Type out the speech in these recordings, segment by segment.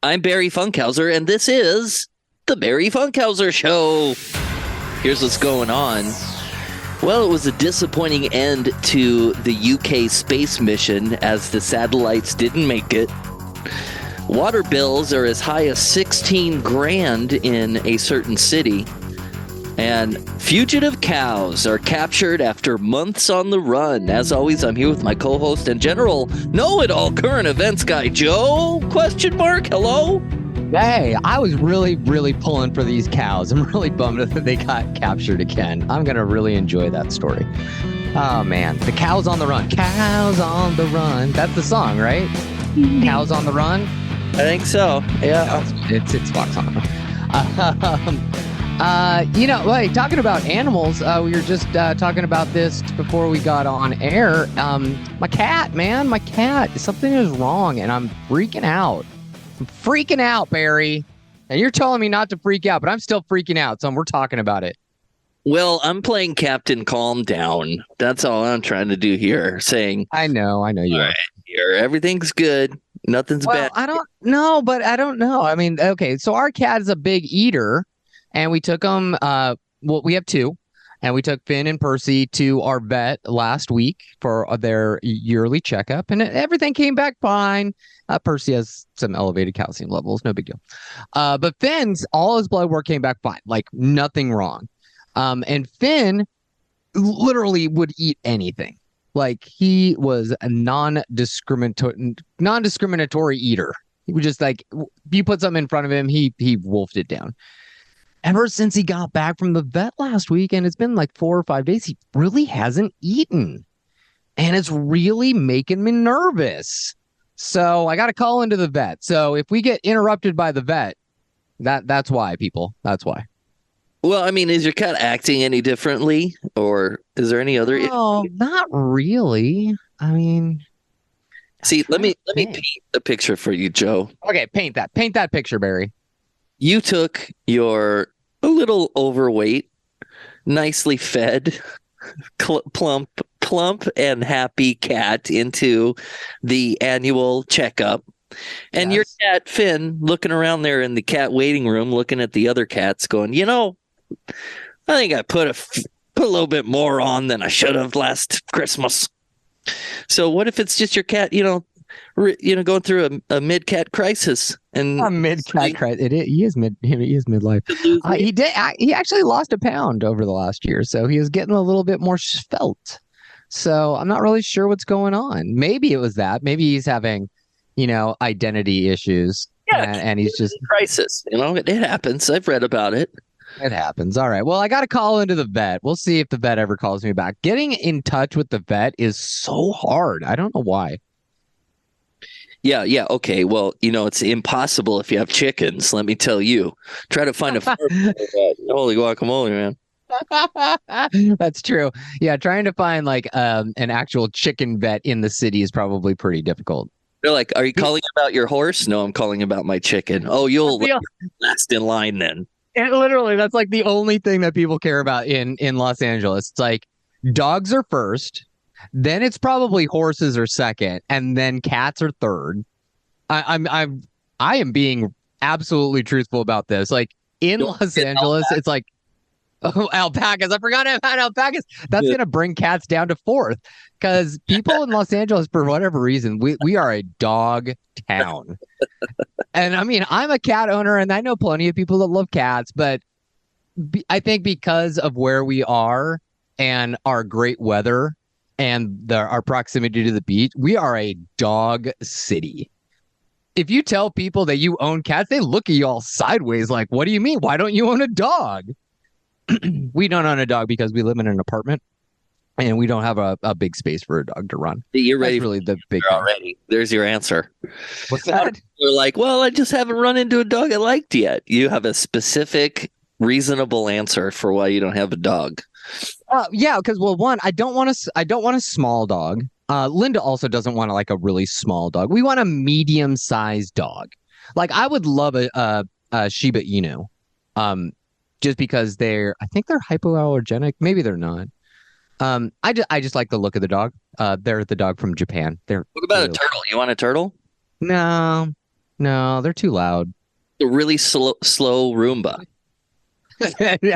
I'm Barry Funkhauser, and this is the Barry Funkhauser Show. Here's what's going on. Well, it was a disappointing end to the UK space mission as the satellites didn't make it. Water bills are as high as 16 grand in a certain city. And fugitive cows are captured after months on the run. As always, I'm here with my co-host and general know-it-all current events guy, Joe? ? Hello? Hey, I was really pulling for these cows. I'm really bummed that they got captured again. I'm going to really enjoy that story. Oh, man. The cows on the run. Cows on the run. That's the song, right? Cows on the run? I think so. Yeah. It's Fox on the run. Wait, talking about animals, we were just talking about this before we got on air. My cat, something is wrong, and I'm freaking out. I'm freaking out, Barry. And you're telling me not to freak out, but I'm still freaking out, so we're talking about it. Well, I'm playing Captain Calm Down. That's all I'm trying to do here, saying... I know you are. Right, here, everything's good. Nothing's bad. I don't know. I mean, okay, so our cat is a big eater. And we took them, we have two, and we took Finn and Percy to our vet last week for their yearly checkup, and everything came back fine. Percy has some elevated calcium levels, no big deal. But Finn's, all his blood work came back fine, like nothing wrong. And Finn literally would eat anything. Like he was a non-discriminatory eater. He would just like, if you put something in front of him, he wolfed it down. Ever since he got back from the vet last week, and it's been like 4 or 5 days, he really hasn't eaten. And it's really making me nervous. So I got to call into the vet. So if we get interrupted by the vet, that's why, people. That's why. Well, I mean, is your cat acting any differently? Or is there any other... Oh, not really. I mean... See, let me paint a picture for you, Joe. Okay, paint that picture, Barry. You took your a little overweight, nicely fed, plump and happy cat into the annual checkup. And Your cat, Finn, looking around there in the cat waiting room, looking at the other cats going, I think I put a little bit more on than I should have last Christmas. So what if it's just your cat, going through a mid-cat crisis? And a mid-cat crisis. He is midlife. He actually lost a pound over the last year, so he is getting a little bit more svelte. So I'm not really sure what's going on. Maybe it was that. Maybe he's having, identity issues. Yeah, and he's just crisis. It happens. I've read about it. It happens. All right. Well, I got to call into the vet. We'll see if the vet ever calls me back. Getting in touch with the vet is so hard. I don't know why. Yeah. Okay. Well, it's impossible if you have chickens. Let me tell you. Try to find a farm. Holy guacamole, man. That's true. Yeah, trying to find like an actual chicken vet in the city is probably pretty difficult. They're like, "Are you calling about your horse?" "No, I'm calling about my chicken." "Oh, you'll last in line then." And literally, that's like the only thing that people care about in Los Angeles. It's like dogs are first. Then it's probably horses are second, and then cats are third. I am being absolutely truthful about this. Like in Los Angeles, it's like alpacas. I forgot about alpacas. That's gonna bring cats down to fourth because people in Los Angeles, for whatever reason, we are a dog town. And I mean, I'm a cat owner, and I know plenty of people that love cats, but I think because of where we are and our great weather and our proximity to the beach, we are a dog city. If you tell people that you own cats, they look at you all sideways like, what do you mean? Why don't you own a dog? We don't own a dog because we live in an apartment and we don't have a big space for a dog to run. You're ready. That's really the big thing. Already. There's your answer. What's that? You're like, well, I just haven't run into a dog I liked yet. You have a specific, reasonable answer for why you don't have a dog. Yeah, because one, I don't want a small dog. Linda also doesn't want a really small dog. We want a medium-sized dog. Like I would love a Shiba Inu, just because I think they're hypoallergenic. Maybe they're not. I just like the look of the dog. They're the dog from Japan. What about a turtle? You want a turtle? No, No, they're too loud. A really slow Roomba.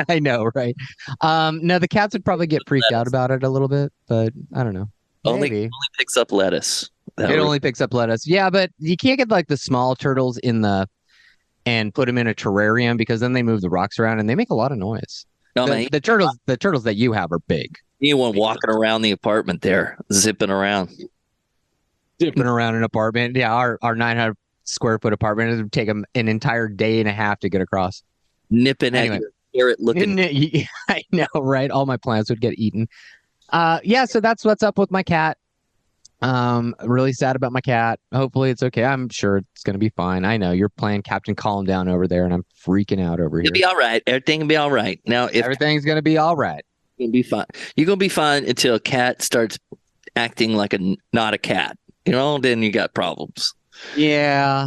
I know, right? No, the cats would probably get freaked out about it a little bit, but I don't know. Maybe. Only picks up lettuce. It only picks up lettuce. Yeah, but you can't get like the small turtles and put them in a terrarium because then they move the rocks around and they make a lot of noise. No, man, the turtles that you have are big. Anyone walking around the apartment there, zipping around An apartment. Yeah, our 900 square foot apartment, it would take them an entire day and a half to get across. Nipping at your carrot looking. I know, right? All my plants would get eaten. Yeah, so that's what's up with my cat. Really sad about my cat. Hopefully it's okay. I'm sure it's gonna be fine. I know you're playing Captain Calm Down over there, and I'm freaking out over here. It'll be all right. Everything will be all right. Now, if everything's gonna be all right, you'll be fine. You're gonna be fine until a cat starts acting like not a cat. Then you got problems. Yeah,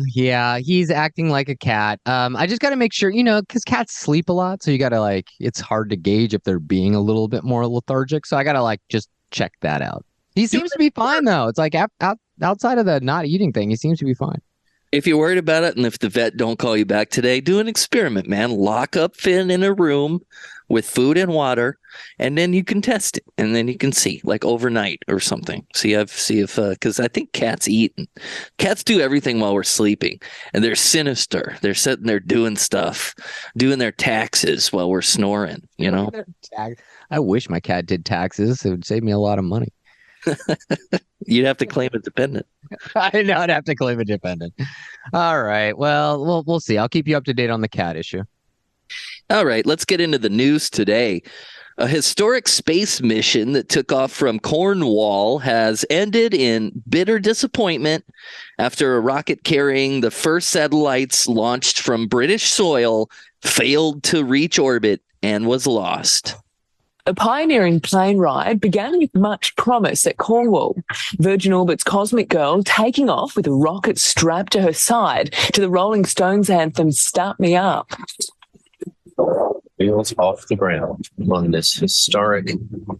he's acting like a cat. I just got to make sure, because cats sleep a lot, so you got to it's hard to gauge if they're being a little bit more lethargic. So I got to just check that out. He seems to be fine though. It's like outside of the not eating thing, he seems to be fine. If you're worried about it, and if the vet don't call you back today, do an experiment, man. Lock up Finn in a room with food and water, and then you can test it, and then you can see, like overnight or something. See if because I think cats eat. Cats do everything while we're sleeping, and they're sinister. They're sitting there doing stuff, doing their taxes while we're snoring. I wish my cat did taxes. It would save me a lot of money. You'd have to claim a dependent. I know, I'd have to claim a dependent. All right. Well, we'll see. I'll keep you up to date on the cat issue. All right, let's get into the news today. A historic space mission that took off from Cornwall has ended in bitter disappointment after a rocket carrying the first satellites launched from British soil failed to reach orbit and was lost. A pioneering plane ride began with much promise at Cornwall. Virgin Orbit's Cosmic Girl taking off with a rocket strapped to her side to the Rolling Stones anthem Start Me Up. Wheels off the ground on this historic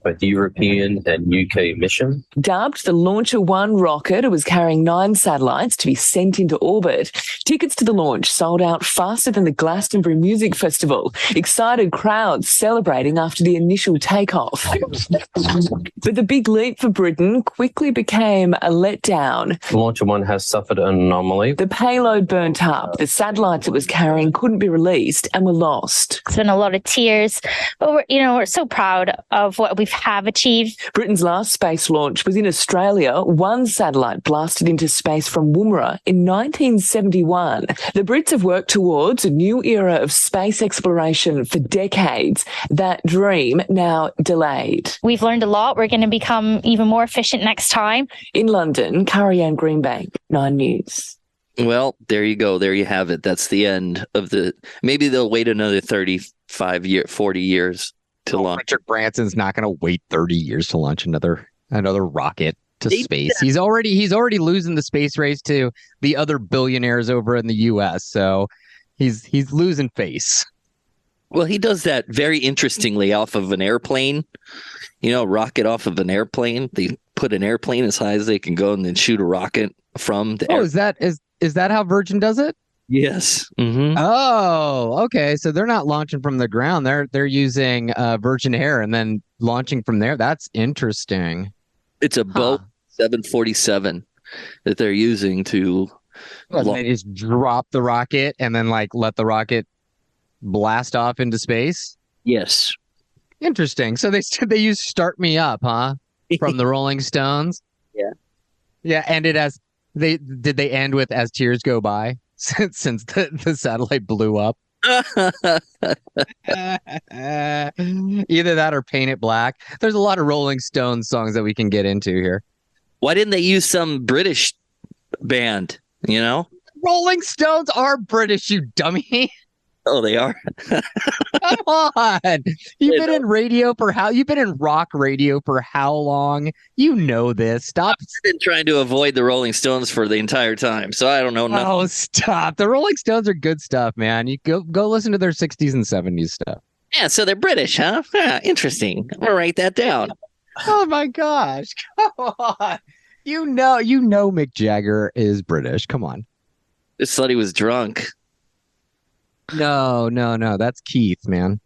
both European and UK mission. Dubbed the Launcher One rocket, it was carrying 9 satellites to be sent into orbit. Tickets to the launch sold out faster than the Glastonbury Music Festival. Excited crowds celebrating after the initial takeoff. But the big leap for Britain quickly became a letdown. Launcher One has suffered an anomaly. The payload burnt up. The satellites it was carrying couldn't be released and were lost. It's been a lot of tears, but we're so proud of what we have achieved. Britain's last space launch was in Australia. 1 satellite blasted into space from Woomera in 1971. The Brits have worked towards a new era of space exploration for decades. That dream now delayed. We've learned a lot. We're going to become even more efficient next time. In London, Carrie-Anne Greenbank, 9 News. Well, there you go. There you have it. That's the end of maybe they'll wait another 40 years to launch. Richard Branson's not going to wait 30 years to launch another rocket to space. He's already losing the space race to the other billionaires over in the US. So he's losing face. Well, he does that very interestingly off of an airplane. Rocket off of an airplane. They put an airplane as high as they can go and then shoot a rocket from the air. Is that how Virgin does it? Yes. Mm-hmm. Oh, okay. So they're not launching from the ground. They're using Virgin Air and then launching from there. That's interesting. It's a Boeing 747 that they're using to. They just drop the rocket and then let the rocket blast off into space. Yes. Interesting. So they use "Start Me Up," huh? From the Rolling Stones. Yeah. Yeah. Ended as did they end with "As Tears Go By" since the satellite blew up? Either that or "Paint It Black." There's a lot of Rolling Stones songs that we can get into here. Why didn't they use some British band? Rolling Stones are British, you dummy. Oh, they are. Come on. You've been in rock radio for how long? You know this. Stop. I've been trying to avoid the Rolling Stones for the entire time, so I don't know nothing. Oh, stop. The Rolling Stones are good stuff, man. You go listen to their 60s and 70s stuff. Yeah, so they're British, huh? Interesting. I'm gonna write that down. Oh my gosh. Come on. You know Mick Jagger is British. Come on. Just thought he was drunk. No. That's Keith, man.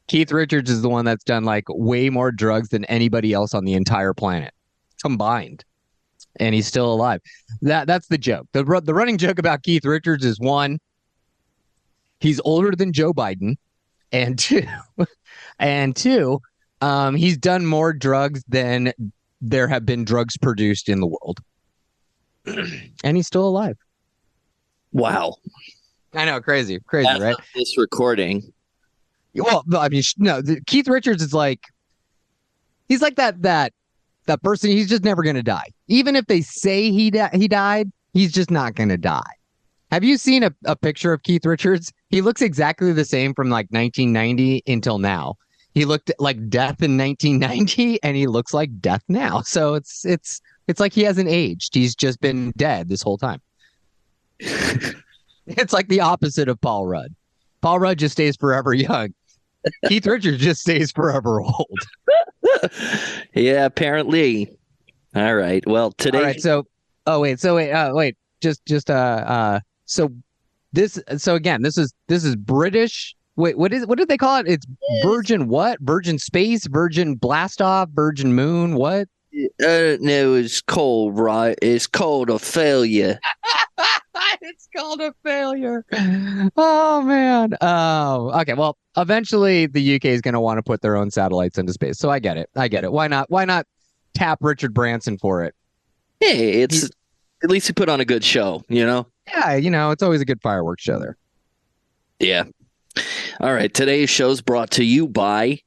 Keith Richards is the one that's done like way more drugs than anybody else on the entire planet combined. And he's still alive. That's the joke. The running joke about Keith Richards is one, he's older than Joe Biden, and two, he's done more drugs than there have been drugs produced in the world. And he's still alive. Wow. I know, crazy, As right? of this recording. Well, I mean, no, Keith Richards is like, he's like that person. He's just never going to die. Even if they say he died, he's just not going to die. Have you seen a picture of Keith Richards? He looks exactly the same from like 1990 until now. He looked like death in 1990 and he looks like death now. So it's like he hasn't aged. He's just been dead this whole time. It's like the opposite of Paul Rudd. Paul Rudd just stays forever young. Keith Richards just stays forever old. Yeah, apparently. All right. Well, today. All right. So this is British. Wait, what did they call it? It's Virgin what? Virgin Space, Virgin Blast Off, Virgin Moon, what? No, it's cold, right? It's called a failure. It's called a failure. Oh man. Oh, okay. Well, eventually the UK is going to want to put their own satellites into space. So I get it. Why not tap Richard Branson for it? Hey, at least he put on a good show, you know? Yeah, it's always a good fireworks show there. Yeah. All right. Today's show's brought to you by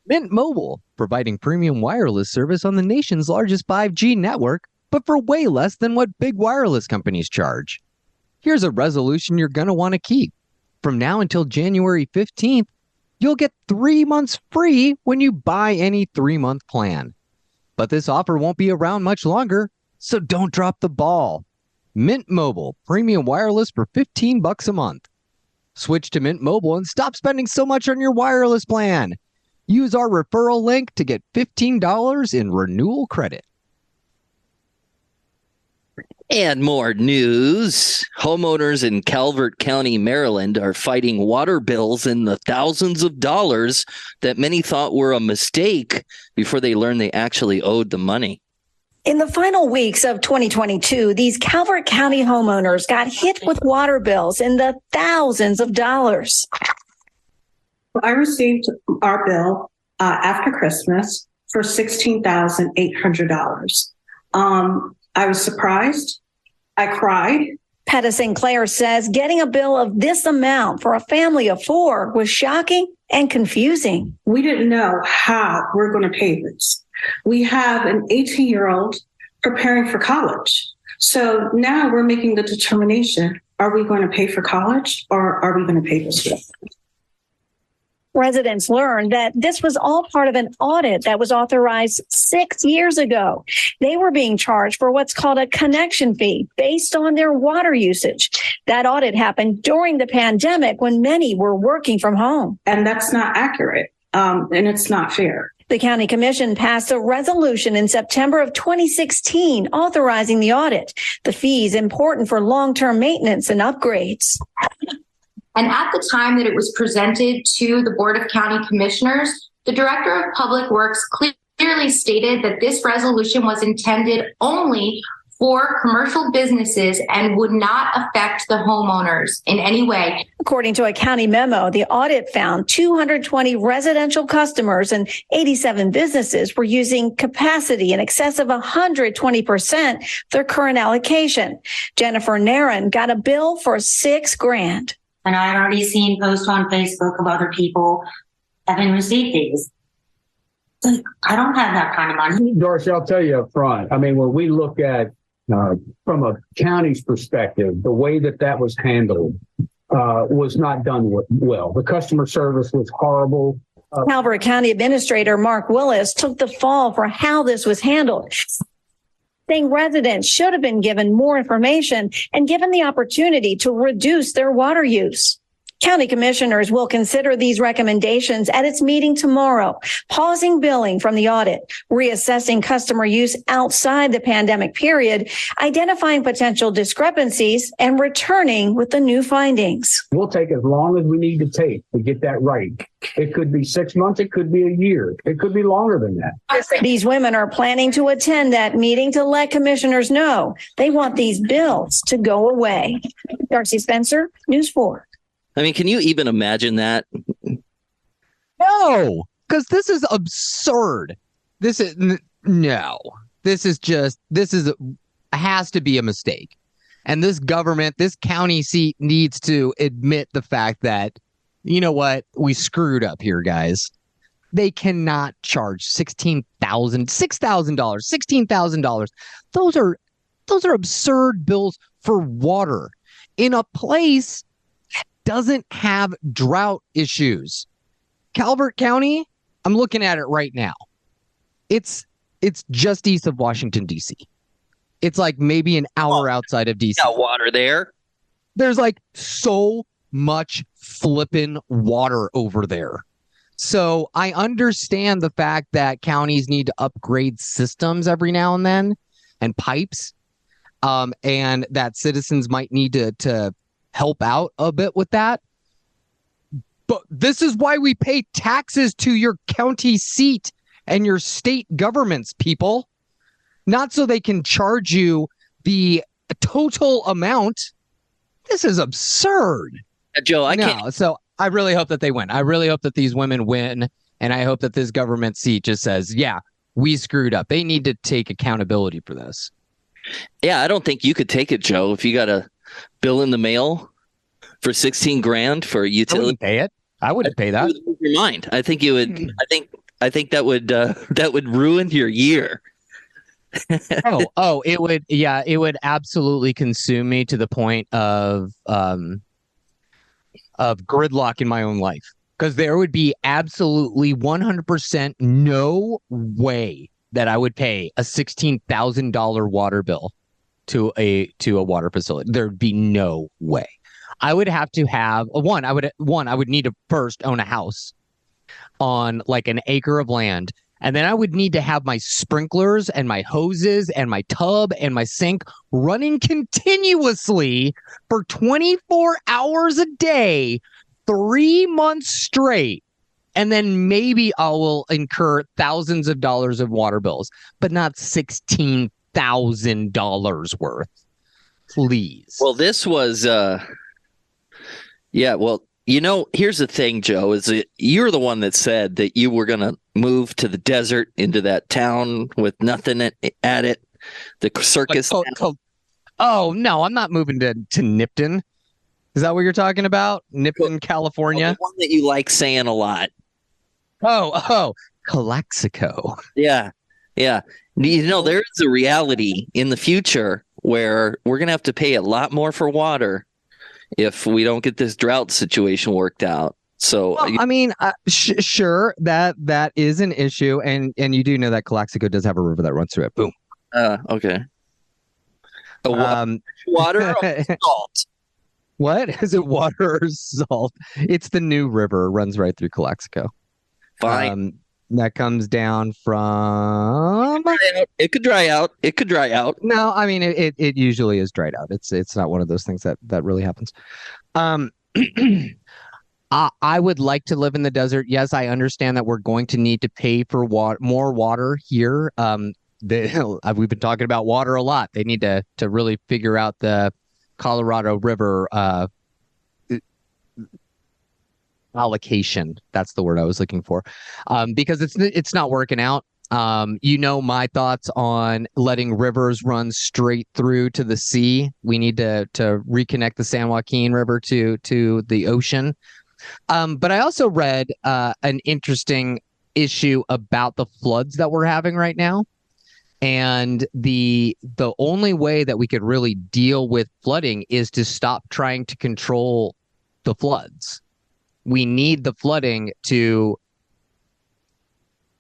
Mint Mobile, providing premium wireless service on the nation's largest 5G network, but for way less than what big wireless companies charge. Here's a resolution you're going to want to keep. From now until January 15th, you'll get 3 months free when you buy any 3-month plan. But this offer won't be around much longer, so don't drop the ball. Mint Mobile, premium wireless for $15 a month. Switch to Mint Mobile and stop spending so much on your wireless plan. Use our referral link to get $15 in renewal credit. And more news. Homeowners in Calvert County, Maryland are fighting water bills in the thousands of dollars that many thought were a mistake before they learned they actually owed the money. In the final weeks of 2022, these Calvert County homeowners got hit with water bills in the thousands of dollars. I received our bill after Christmas for $16,800. I was surprised. I cried. Petta Sinclair says getting a bill of this amount for a family of 4 was shocking and confusing. We didn't know how we're going to pay this. We have an 18-year-old preparing for college. So now we're making the determination, are we going to pay for college or are we going to pay this bill? Residents learned that this was all part of an audit that was authorized 6 years ago. They were being charged for what's called a connection fee based on their water usage. That audit happened during the pandemic when many were working from home. And that's not accurate, and it's not fair. The county commission passed a resolution in September of 2016 authorizing the audit. The fee is important for long-term maintenance and upgrades. And at the time that it was presented to the Board of County Commissioners, the Director of Public Works clearly stated that this resolution was intended only for commercial businesses and would not affect the homeowners in any way. According to a county memo, the audit found 220 residential customers and 87 businesses were using capacity in excess of 120% their current allocation. Jennifer Nairn got a bill for $6,000. And I've already seen posts on Facebook of other people having received these. Like, I don't have that kind of money. Darcy, I'll tell you up front. I mean, when we look at from a county's perspective, the way that was handled was not done well. The customer service was horrible. Calvert County Administrator Mark Willis took the fall for how this was handled, saying residents should have been given more information and given the opportunity to reduce their water use. County commissioners will consider these recommendations at its meeting tomorrow, pausing billing from the audit, reassessing customer use outside the pandemic period, identifying potential discrepancies, and returning with the new findings. We'll take as long as we need to take to get that right. It could be 6 months. It could be a year. It could be longer than that. These women are planning to attend that meeting to let commissioners know they want these bills to go away. Darcy Spencer, News 4. I mean, can you even imagine that? No, because this is absurd. This is has to be a mistake. And this government, this county seat needs to admit the fact that, you know what, we screwed up here, guys. They cannot charge $6,000, $16,000. Those are absurd bills for water in a place that doesn't have drought issues. Calvert County, I'm looking at it right now. It's just east of Washington, D.C. It's like maybe an hour outside of D.C. Got water there. There's like so much flippin' water over there. So I understand the fact that counties need to upgrade systems every now and then and pipes, and that citizens might need to help out a bit with that. But this is why we pay taxes to your county seat and your state governments, people. Not so they can charge you the total amount. This is absurd. Joe, I can't. So I really hope that they win. I really hope that these women win. And I hope that this government seat just says, yeah, we screwed up. They need to take accountability for this. Yeah, I don't think you could take it, Joe, if you got a bill in the mail for $16,000 for a utility. I wouldn't pay it. I wouldn't pay that. Your mind. I think you would. I think that would ruin your year. it would. Yeah, it would absolutely consume me to the point of gridlock in my own life, because there would be absolutely 100% no way that I would pay a $16,000 water bill to a water facility. There'd be no way. I would have to have I would need to first own a house on like an acre of land. And then I would need to have my sprinklers and my hoses and my tub and my sink running continuously for 24 hours a day, 3 months straight. And then maybe I will incur thousands of dollars of water bills, but not $16,000 worth. Please. Well, this was, well, here's the thing, Joe, is that you're the one that said that you were going to move to the desert into that town with nothing at it, the circus. Oh, no, I'm not moving to Nipton. Is that what you're talking about? Nipton, California? The one that you like saying a lot. Oh, Calexico. Yeah. There is a reality in the future where we're going to have to pay a lot more for water if we don't get this drought situation worked out. So, sure, that is an issue. And you do know that Calexico does have a river that runs through it. Boom. Okay. Water or salt? What? Is it water or salt? It's the new river. It runs right through Calexico. Fine. That comes down from... It could dry out. No, I mean, it usually is dried out. It's not one of those things that really happens. I would like to live in the desert. Yes, I understand that we're going to need to pay for more water here. We've been talking about water a lot. They need to really figure out the Colorado River allocation. That's the word I was looking for, because it's not working out. My thoughts on letting rivers run straight through to the sea. We need to reconnect the San Joaquin River to the ocean. But I also read an interesting issue about the floods that we're having right now. And the only way that we could really deal with flooding is to stop trying to control the floods. We need the flooding to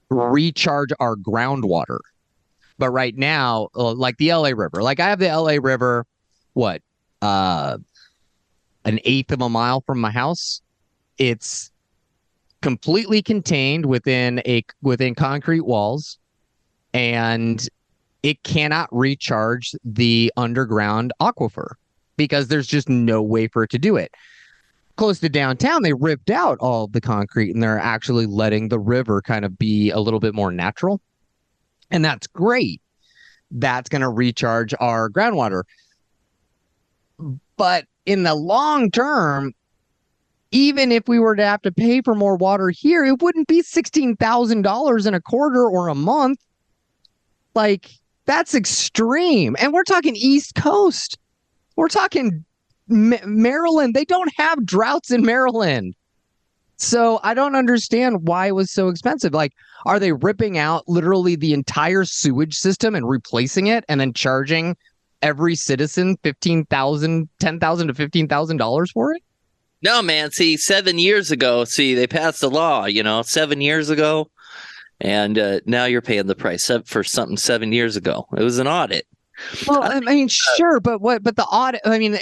recharge our groundwater. But right now, like the LA River, like I have the LA River, an eighth of a mile from my house. It's completely contained within concrete walls, and it cannot recharge the underground aquifer because there's just no way for it to do it. Close to downtown, they ripped out all the concrete and they're actually letting the river kind of be a little bit more natural. And that's great. That's going to recharge our groundwater. But in the long term, even if we were to have to pay for more water here, it wouldn't be $16,000 in a quarter or a month. Like, that's extreme. And we're talking East Coast. We're talking Maryland. They don't have droughts in Maryland. So I don't understand why it was so expensive. Like, are they ripping out literally the entire sewage system and replacing it and then charging every citizen $10,000 to $15,000 for it? No, man. See, 7 years ago, they passed a law, 7 years ago. And now you're paying the price for something 7 years ago. It was an audit. Well, I mean, sure, but the audit? I mean,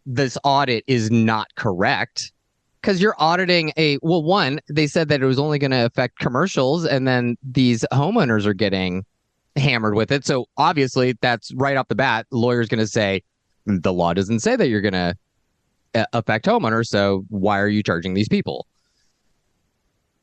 this audit is not correct because you're auditing they said that it was only going to affect commercials, and then these homeowners are getting hammered with it. So obviously, that's right off the bat. The lawyer's going to say the law doesn't say that you're going to affect homeowners. So why are you charging these people?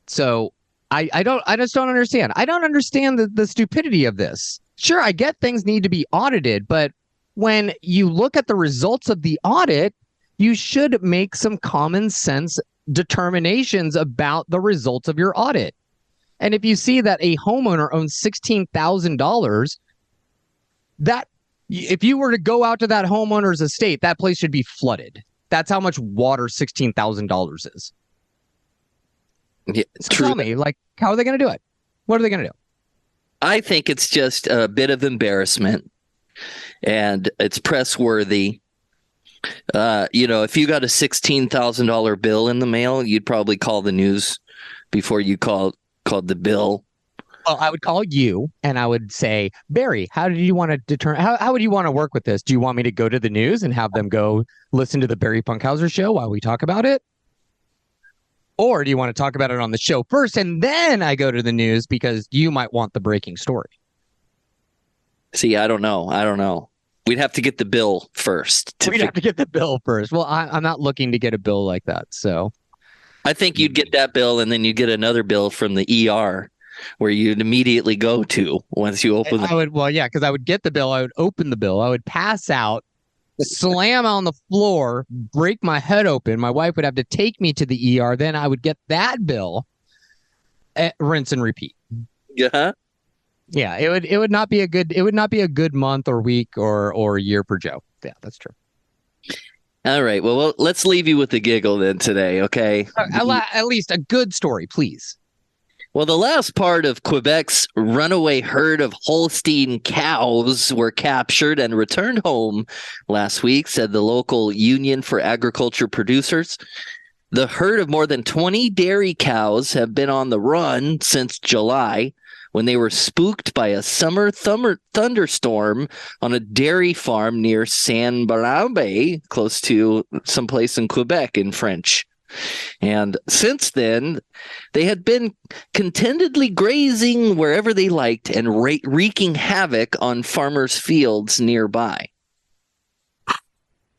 So I just don't understand. I don't understand the stupidity of this. Sure, I get things need to be audited, but when you look at the results of the audit, you should make some common sense determinations about the results of your audit. And if you see that a homeowner owns $16,000, that if you were to go out to that homeowner's estate, that place should be flooded. That's how much water $16,000 is. Yeah, so tell me, how are they going to do it? What are they going to do? I think it's just a bit of embarrassment, and it's press worthy. If you got a $16,000 bill in the mail, you'd probably call the news before you called the bill. Well, I would call you and I would say, Barry, how did you want to determine? How would you want to work with this? Do you want me to go to the news and have them go listen to the Barry Funkhauser show while we talk about it? Or do you want to talk about it on the show first and then I go to the news because you might want the breaking story? See, I don't know. We'd have to get the bill first. Have to get the bill first. Well, I'm not looking to get a bill like that. So I think you'd get that bill and then you get another bill from the ER where you'd immediately go to once you open because I would get the bill. I would open the bill. I would pass out, slam on the floor, break my head open. My wife would have to take me to the ER. Then I would get that bill, rinse and repeat. Yeah. Yeah, it would not be a good month or week or year for Joe. Yeah, that's true. All right. Well, let's leave you with a giggle then today, okay? At least a good story, please. Well, the last part of Quebec's runaway herd of Holstein cows were captured and returned home last week, said the local Union for Agriculture Producers. The herd of more than 20 dairy cows have been on the run since July, when they were spooked by a summer thunderstorm on a dairy farm near Saint-Barnabé, close to someplace in Quebec in French. And since then, they had been contentedly grazing wherever they liked and wreaking havoc on farmers' fields nearby.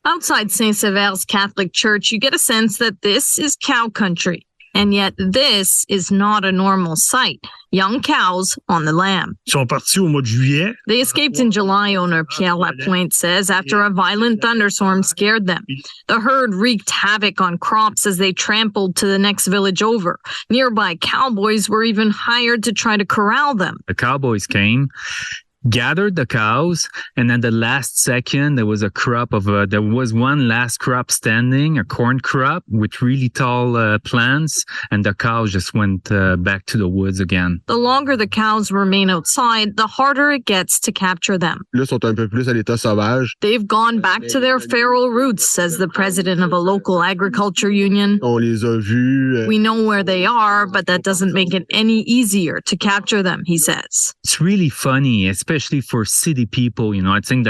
Outside Saint-Sever's Catholic Church, you get a sense that this is cow country. And yet this is not a normal sight. Young cows on the lam. They escaped in July, owner Pierre Lapointe says, after a violent thunderstorm scared them. The herd wreaked havoc on crops as they trampled to the next village over. Nearby cowboys were even hired to try to corral them. The cowboys came, gathered the cows, and at the last second there was one last crop standing, a corn crop with really tall plants, and the cows just went back to the woods again. The longer the cows remain outside, the harder it gets to capture them. They've gone back to their feral roots, says the president of a local agriculture union. We know where they are, but that doesn't make it any easier to capture them, he says. It's really funny, especially especially for city people. I think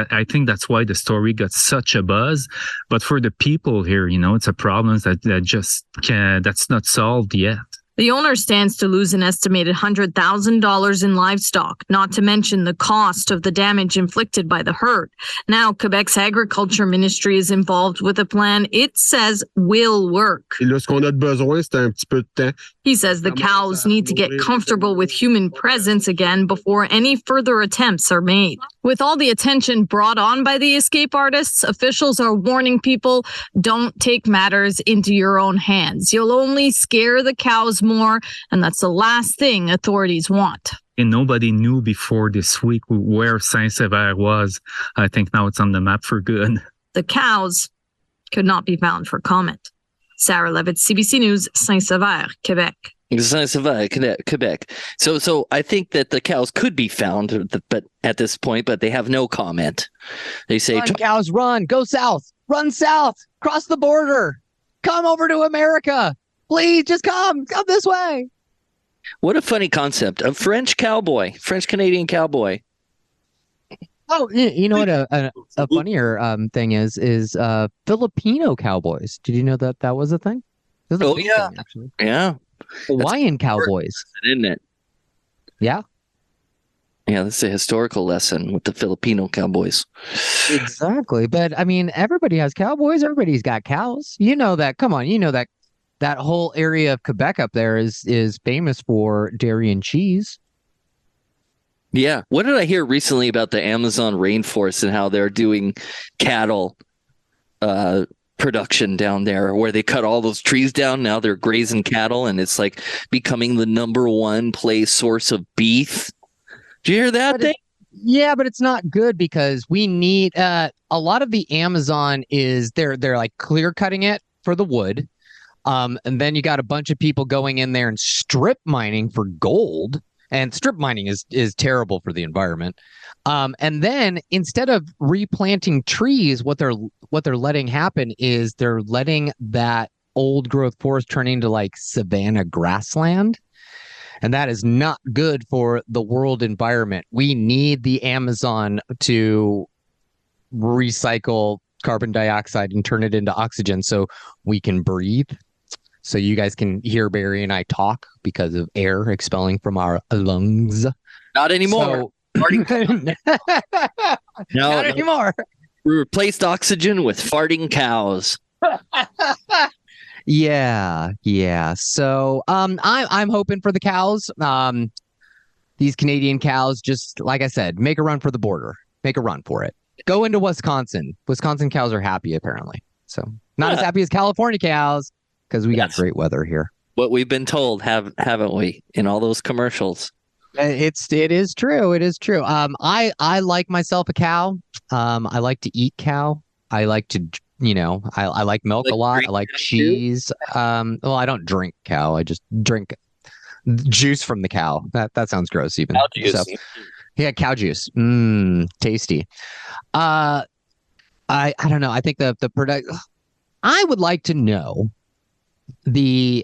that's why the story got such a buzz. But for the people here, it's a problem that's not solved yet. The owner stands to lose an estimated $100,000 in livestock, not to mention the cost of the damage inflicted by the herd. Now, Quebec's agriculture ministry is involved with a plan it says will work. He says the cows need to get comfortable with human presence again before any further attempts are made. With all the attention brought on by the escape artists, officials are warning people, don't take matters into your own hands. You'll only scare the cows more, and that's the last thing authorities want. And nobody knew before this week where Saint-Sever was. I think now it's on the map for good. The cows could not be found for comment. Sarah Levitt, CBC News, Saint-Sever, Quebec. Saint-Sever, Quebec. So I think that the cows could be found, but at this point, but they have no comment. They say, "Run, cows, run! Go south! Run south! Cross the border! Come over to America! Please, just come this way." What a funny concept. A French Canadian cowboy. Oh, you know what a funnier thing is Filipino cowboys. Did you know that was a thing? Oh, yeah. Thing, actually. Yeah. Hawaiian cowboys. Isn't it? Yeah. Yeah, this is a historical lesson with the Filipino cowboys. Exactly. But I mean, everybody has cowboys. Everybody's got cows. You know that. Come on. You know that whole area of Quebec up there is famous for dairy and cheese. Yeah. What did I hear recently about the Amazon rainforest and how they're doing cattle production down there, where they cut all those trees down? Now they're grazing cattle, and it's like becoming the number one source of beef. Did you hear that thing? Yeah, but it's not good because we need a lot of the Amazon is they're like clear cutting it for the wood. And then you got a bunch of people going in there and strip mining for gold. And strip mining is terrible for the environment. And then instead of replanting trees, what they're letting happen is they're letting that old growth forest turn into like savanna grassland. And that is not good for the world environment. We need the Amazon to recycle carbon dioxide and turn it into oxygen so we can breathe. So you guys can hear Barry and I talk because of air expelling from our lungs. Not anymore. Not anymore. We replaced oxygen with farting cows. Yeah. So I'm hoping for the cows. These Canadian cows, just like I said, make a run for the border. Make a run for it. Go into Wisconsin. Wisconsin cows are happy, apparently. So not as happy as California cows, because we got great weather here. What we've been told, haven't we, in all those commercials? It is true. It is true. I like myself a cow. I like to eat cow. I like to, I like milk a lot. I like cheese. Well, I don't drink cow. I just drink juice from the cow. That sounds gross even. Cow juice. So, yeah, cow juice. Tasty. I don't know. I think the product. I would like to know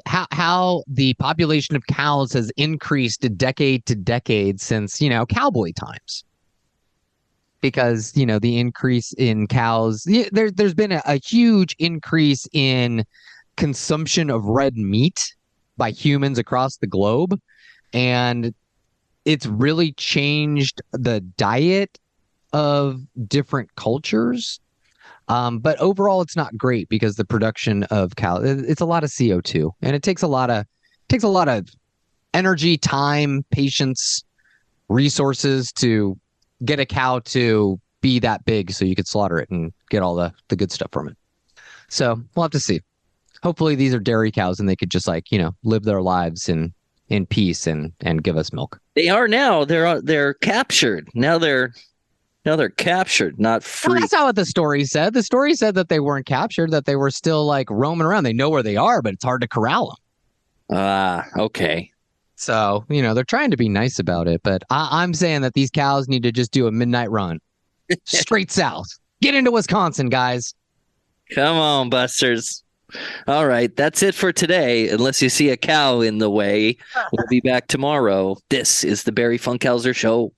how the population of cows has increased decade to decade since cowboy times, because the increase in cows, there's been a huge increase in consumption of red meat by humans across the globe, and it's really changed the diet of different cultures. But overall, it's not great because the production of cow, it's a lot of CO2, and it takes a lot of energy, time, patience, resources to get a cow to be that big so you could slaughter it and get all the good stuff from it. So we'll have to see. Hopefully these are dairy cows and they could just live their lives in peace and give us milk. They are now. They're captured. Now they're captured, not free. Well, that's not what the story said. The story said that they weren't captured, that they were still roaming around. They know where they are, but it's hard to corral them. Okay. So, they're trying to be nice about it, but I'm saying that these cows need to just do a midnight run straight south. Get into Wisconsin, guys. Come on, busters. All right. That's it for today. Unless you see a cow in the way, we'll be back tomorrow. This is the Barry Funkhauser Show.